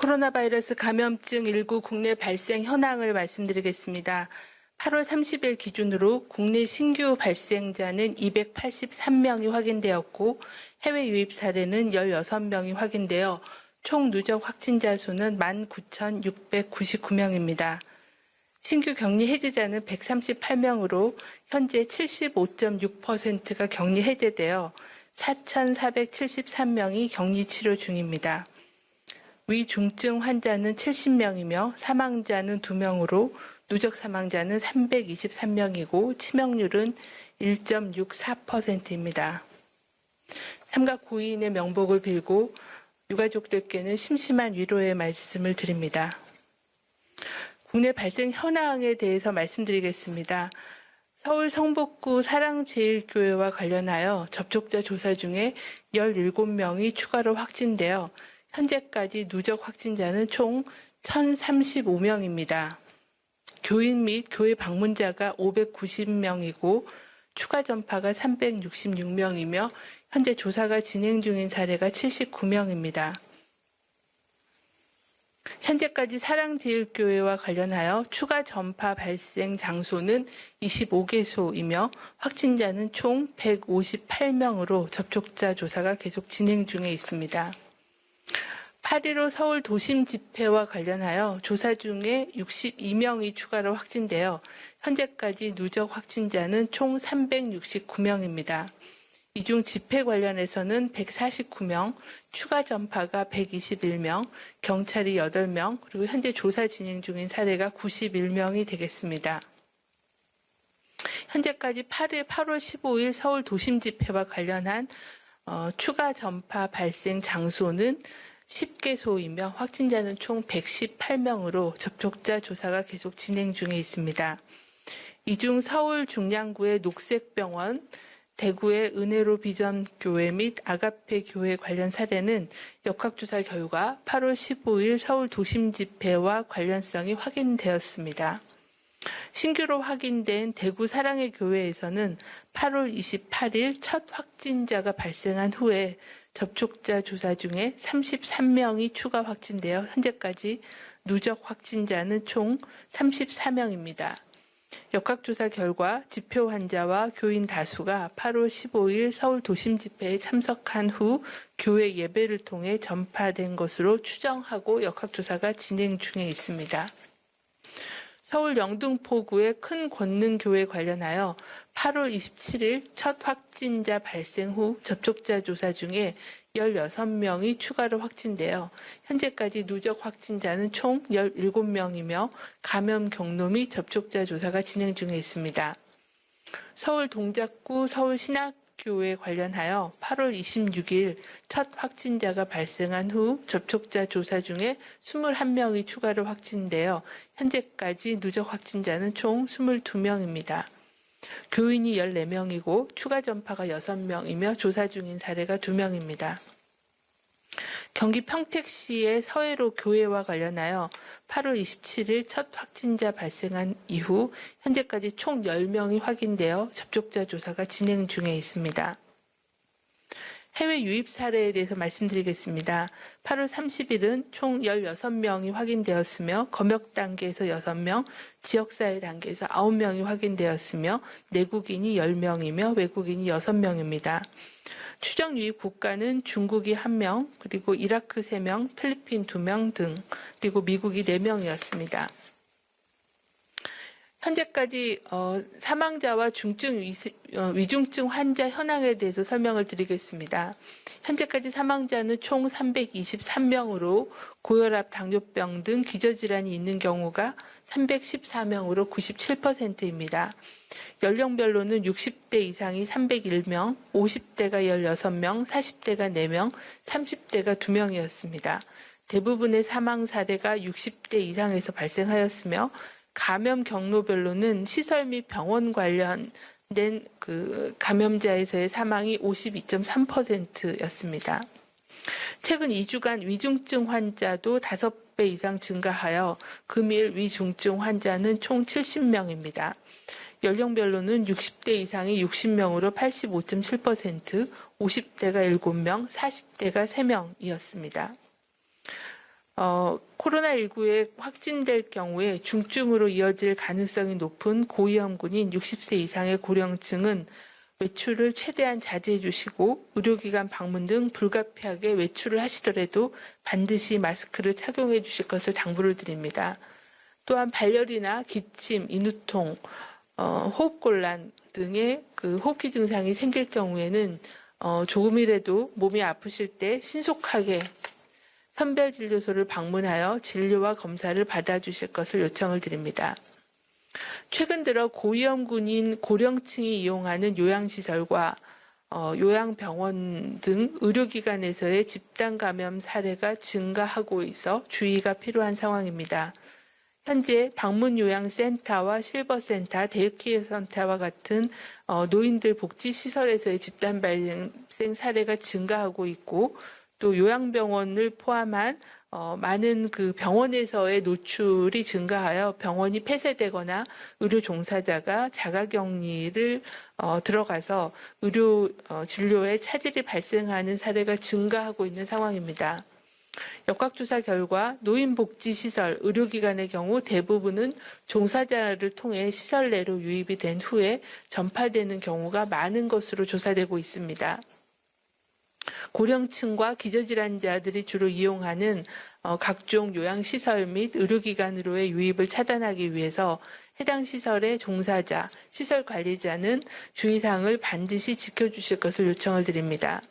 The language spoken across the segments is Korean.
코로나 바이러스 감염증 19 국내 발생 현황을 말씀드리겠습니다. 8월 30일 기준으로 국내 신규 발생자는 283명이 확인되었고 해외 유입 사례는 16명이 확인되어 총 누적 확진자 수는 19,699명입니다. 신규 격리 해제자는 138명으로 현재 75.6%가 격리 해제되어 4,473명이 격리 치료 중입니다. 위중증 환자는 70명이며 사망자는 2명으로 누적 사망자는 323명이고 치명률은 1.64%입니다. 삼가 고인의 명복을 빌고 유가족들께는 심심한 위로의 말씀을 드립니다. 국내 발생 현황에 대해서 말씀드리겠습니다. 서울 성북구 사랑제일교회와 관련하여 접촉자 조사 중에 17명이 추가로 확진되어 현재까지 누적 확진자는 총 1,035명입니다. 교인 및 교회 방문자가 590명이고 추가 전파가 366명이며 현재 조사가 진행 중인 사례가 79명입니다. 현재까지 사랑제일교회와 관련하여 추가 전파 발생 장소는 25개소이며 확진자는 총 158명으로 접촉자 조사가 계속 진행 중에 있습니다. 8.15 서울 도심 집회와 관련하여 조사 중에 62명이 추가로 확진되어 현재까지 누적 확진자는 총 369명입니다. 이 중 집회 관련해서는 149명, 추가 전파가 121명, 경찰이 8명, 그리고 현재 조사 진행 중인 사례가 91명이 되겠습니다. 현재까지 8월 15일 서울 도심 집회와 관련한 추가 전파 발생 장소는 10개소이며 확진자는 총 118명으로 접촉자 조사가 계속 진행 중에 있습니다. 이 중 서울 중량구의 녹색병원, 대구의 은혜로 비전교회 및 아가페 교회 관련 사례는 역학조사 결과 8월 15일 서울 도심 집회와 관련성이 확인되었습니다. 신규로 확인된 대구 사랑의 교회에서는 8월 28일 첫 확진자가 발생한 후에 접촉자 조사 중에 33명이 추가 확진되어 현재까지 누적 확진자는 총 34명입니다. 역학조사 결과 집회 환자와 교인 다수가 8월 15일 서울 도심 집회에 참석한 후 교회 예배를 통해 전파된 것으로 추정하고 역학조사가 진행 중에 있습니다. 서울 영등포구의 큰 권능교회 관련하여 8월 27일 첫 확진자 발생 후 접촉자 조사 중에 16명이 추가로 확진되어 현재까지 누적 확진자는 총 17명이며 감염 경로 및 접촉자 조사가 진행 중에 있습니다. 서울 동작구 서울신학교회 관련하여 8월 26일 첫 확진자가 발생한 후 접촉자 조사 중에 21명이 추가로 확진되어 현재까지 누적 확진자는 총 22명입니다. 교인이 14명이고 추가 전파가 6명이며 조사 중인 사례가 2명입니다. 경기 평택시의 서해로 교회와 관련하여 8월 27일 첫 확진자 발생한 이후 현재까지 총 10명이 확인되어 접촉자 조사가 진행 중에 있습니다. 해외 유입 사례에 대해서 말씀드리겠습니다. 8월 30일은 총 16명이 확인되었으며 검역 단계에서 6명, 지역사회 단계에서 9명이 확인되었으며 내국인이 10명이며 외국인이 6명입니다. 추정 유입 국가는 중국이 1명, 그리고 이라크 3명, 필리핀 2명 등, 그리고 미국이 4명이었습니다. 현재까지 사망자와 위중증 환자 현황에 대해서 설명을 드리겠습니다. 현재까지 사망자는 총 323명으로 고혈압, 당뇨병 등 기저질환이 있는 경우가 314명으로 97%입니다. 연령별로는 60대 이상이 301명, 50대가 16명, 40대가 4명, 30대가 2명이었습니다. 대부분의 사망 사례가 60대 이상에서 발생하였으며 감염 경로별로는 시설 및 병원 관련된 감염자에서의 사망이 52.3%였습니다. 최근 2주간 위중증 환자도 5배 이상 증가하여 금일 위중증 환자는 총 70명입니다. 연령별로는 60대 이상이 60명으로 85.7%, 50대가 7명, 40대가 3명이었습니다. 코로나19에 확진될 경우에 중증으로 이어질 가능성이 높은 고위험군인 60세 이상의 고령층은 외출을 최대한 자제해 주시고 의료기관 방문 등 불가피하게 외출을 하시더라도 반드시 마스크를 착용해 주실 것을 당부를 드립니다. 또한 발열이나 기침, 인후통, 호흡곤란 등의 호흡기 증상이 생길 경우에는 조금이라도 몸이 아프실 때 신속하게 선별진료소를 방문하여 진료와 검사를 받아주실 것을 요청을 드립니다. 최근 들어 고위험군인 고령층이 이용하는 요양시설과 요양병원 등 의료기관에서의 집단 감염 사례가 증가하고 있어 주의가 필요한 상황입니다. 현재 방문요양센터와 실버센터, 데이케어 센터와 같은 노인들 복지시설에서의 집단 발생 사례가 증가하고 있고 또 요양병원을 포함한 많은 병원에서의 노출이 증가하여 병원이 폐쇄되거나 의료 종사자가 자가격리를 들어가서 의료 진료에 차질이 발생하는 사례가 증가하고 있는 상황입니다. 역학조사 결과 노인복지시설, 의료기관의 경우 대부분은 종사자를 통해 시설 내로 유입이 된 후에 전파되는 경우가 많은 것으로 조사되고 있습니다. 고령층과 기저질환자들이 주로 이용하는 각종 요양시설 및 의료기관으로의 유입을 차단하기 위해서 해당 시설의 종사자, 시설 관리자는 주의사항을 반드시 지켜주실 것을 요청을 드립니다.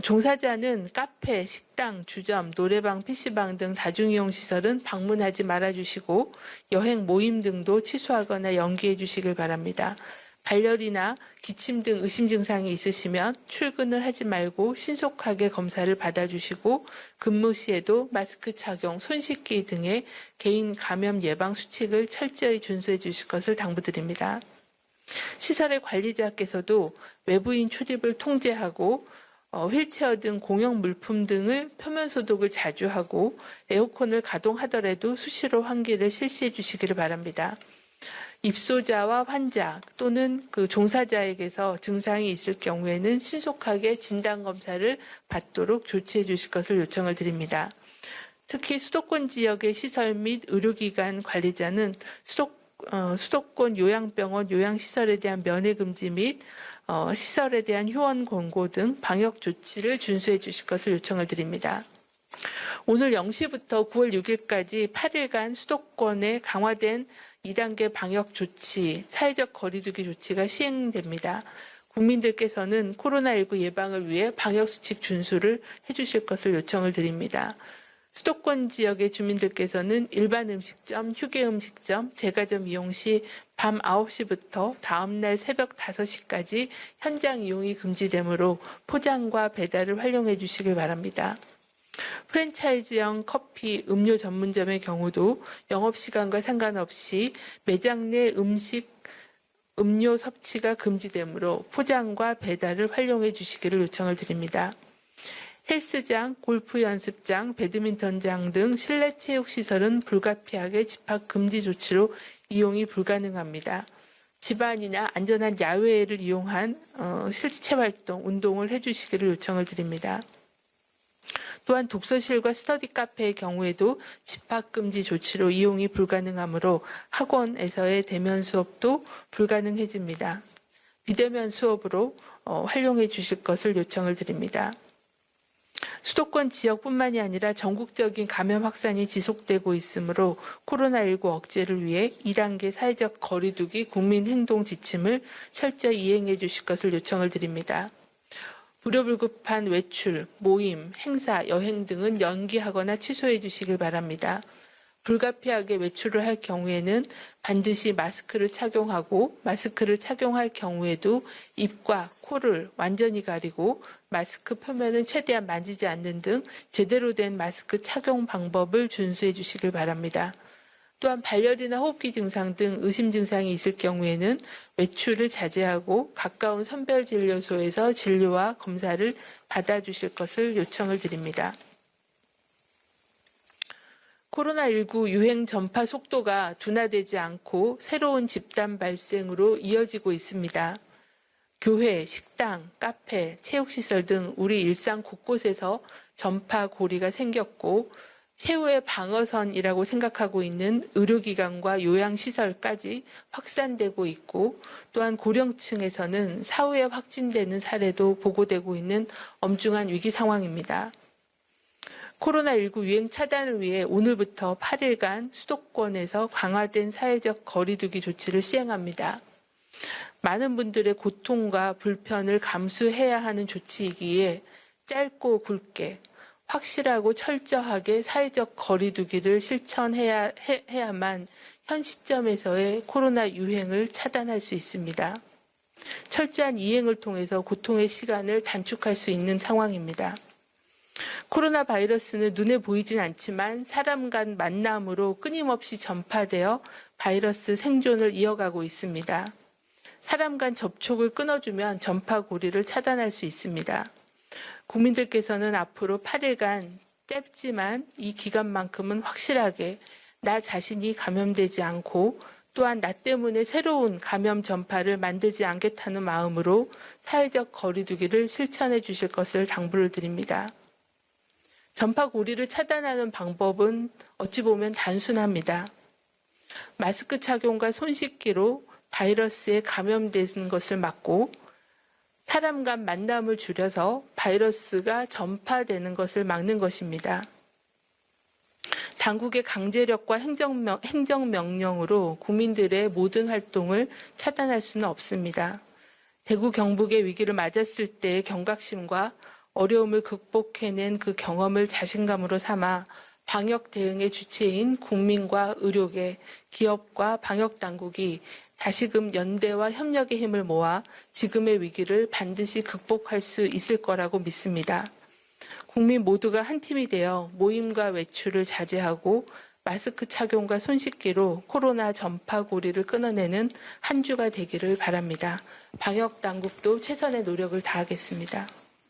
종사자는 카페, 식당, 주점, 노래방, PC방 등 다중이용 시설은 방문하지 말아주시고 여행 모임 등도 취소하거나 연기해 주시길 바랍니다. 발열이나 기침 등 의심 증상이 있으시면 출근을 하지 말고 신속하게 검사를 받아주시고 근무 시에도 마스크 착용, 손 씻기 등의 개인 감염 예방 수칙을 철저히 준수해 주실 것을 당부드립니다. 시설의 관리자께서도 외부인 출입을 통제하고 휠체어 등 공용 물품 등을 표면 소독을 자주 하고 에어컨을 가동하더라도 수시로 환기를 실시해 주시기를 바랍니다. 입소자와 환자 또는 종사자에게서 증상이 있을 경우에는 신속하게 진단검사를 받도록 조치해 주실 것을 요청을 드립니다. 특히 수도권 지역의 시설 및 의료기관 관리자는 수도권 요양병원, 요양시설에 대한 면회금지 및 시설에 대한 휴원 권고 등 방역 조치를 준수해 주실 것을 요청을 드립니다. 오늘 0시부터 9월 6일까지 8일간 수도권에 강화된 2단계 방역 조치, 사회적 거리두기 조치가 시행됩니다. 국민들께서는 코로나19 예방을 위해 방역 수칙 준수를 해주실 것을 요청을 드립니다. 수도권 지역의 주민들께서는 일반 음식점, 휴게 음식점, 제과점 이용 시 밤 9시부터 다음날 새벽 5시까지 현장 이용이 금지되므로 포장과 배달을 활용해 주시길 바랍니다. 프랜차이즈형 커피, 음료 전문점의 경우도 영업시간과 상관없이 매장 내 음료 섭취가 금지되므로 포장과 배달을 활용해 주시기를 요청을 드립니다. 헬스장, 골프 연습장, 배드민턴장 등 실내 체육시설은 불가피하게 집합 금지 조치로 이용이 불가능합니다. 집안이나 안전한 야외를 이용한 실체 활동, 운동을 해주시기를 요청을 드립니다. 또한 독서실과 스터디 카페의 경우에도 집합금지 조치로 이용이 불가능하므로 학원에서의 대면 수업도 불가능해집니다. 비대면 수업으로 활용해 주실 것을 요청을 드립니다. 수도권 지역뿐만이 아니라 전국적인 감염 확산이 지속되고 있으므로 코로나19 억제를 위해 2단계 사회적 거리두기 국민 행동 지침을 철저히 이행해 주실 것을 요청을 드립니다. 불효불급한 외출, 모임, 행사, 여행 등은 연기하거나 취소해 주시길 바랍니다. 불가피하게 외출을 할 경우에는 반드시 마스크를 착용하고 마스크를 착용할 경우에도 입과 코를 완전히 가리고 마스크 표면은 최대한 만지지 않는 등 제대로 된 마스크 착용 방법을 준수해 주시길 바랍니다. 또한 발열이나 호흡기 증상 등 의심 증상이 있을 경우에는 외출을 자제하고 가까운 선별진료소에서 진료와 검사를 받아주실 것을 요청을 드립니다. 코로나19 유행 전파 속도가 둔화되지 않고 새로운 집단 발생으로 이어지고 있습니다. 교회, 식당, 카페, 체육시설 등 우리 일상 곳곳에서 전파 고리가 생겼고 최후의 방어선이라고 생각하고 있는 의료기관과 요양시설까지 확산되고 있고, 또한 고령층에서는 사후에 확진되는 사례도 보고되고 있는 엄중한 위기 상황입니다. 코로나19 유행 차단을 위해 오늘부터 8일간 수도권에서 강화된 사회적 거리두기 조치를 시행합니다. 많은 분들의 고통과 불편을 감수해야 하는 조치이기에 짧고 굵게 확실하고 철저하게 사회적 거리두기를 실천해야만 현 시점에서의 코로나 유행을 차단할 수 있습니다. 철저한 이행을 통해서 고통의 시간을 단축할 수 있는 상황입니다. 코로나 바이러스는 눈에 보이진 않지만 사람 간 만남으로 끊임없이 전파되어 바이러스 생존을 이어가고 있습니다. 사람 간 접촉을 끊어주면 전파 고리를 차단할 수 있습니다. 국민들께서는 앞으로 8일간 짧지만 이 기간만큼은 확실하게 나 자신이 감염되지 않고 또한 나 때문에 새로운 감염 전파를 만들지 않겠다는 마음으로 사회적 거리두기를 실천해 주실 것을 당부를 드립니다. 전파 고리를 차단하는 방법은 어찌 보면 단순합니다. 마스크 착용과 손 씻기로 바이러스에 감염되는 것을 막고 사람 간 만남을 줄여서 바이러스가 전파되는 것을 막는 것입니다. 당국의 강제력과 행정명령으로 국민들의 모든 활동을 차단할 수는 없습니다. 대구 경북의 위기를 맞았을 때의 경각심과 어려움을 극복해낸 그 경험을 자신감으로 삼아 방역 대응의 주체인 국민과 의료계, 기업과 방역당국이 다시금 연대와 협력의 힘을 모아 지금의 위기를 반드시 극복할 수 있을 거라고 믿습니다. 국민 모두가 한 팀이 되어 모임과 외출을 자제하고 마스크 착용과 손 씻기로 코로나 전파 고리를 끊어내는 한 주가 되기를 바랍니다. 방역 당국도 최선의 노력을 다하겠습니다.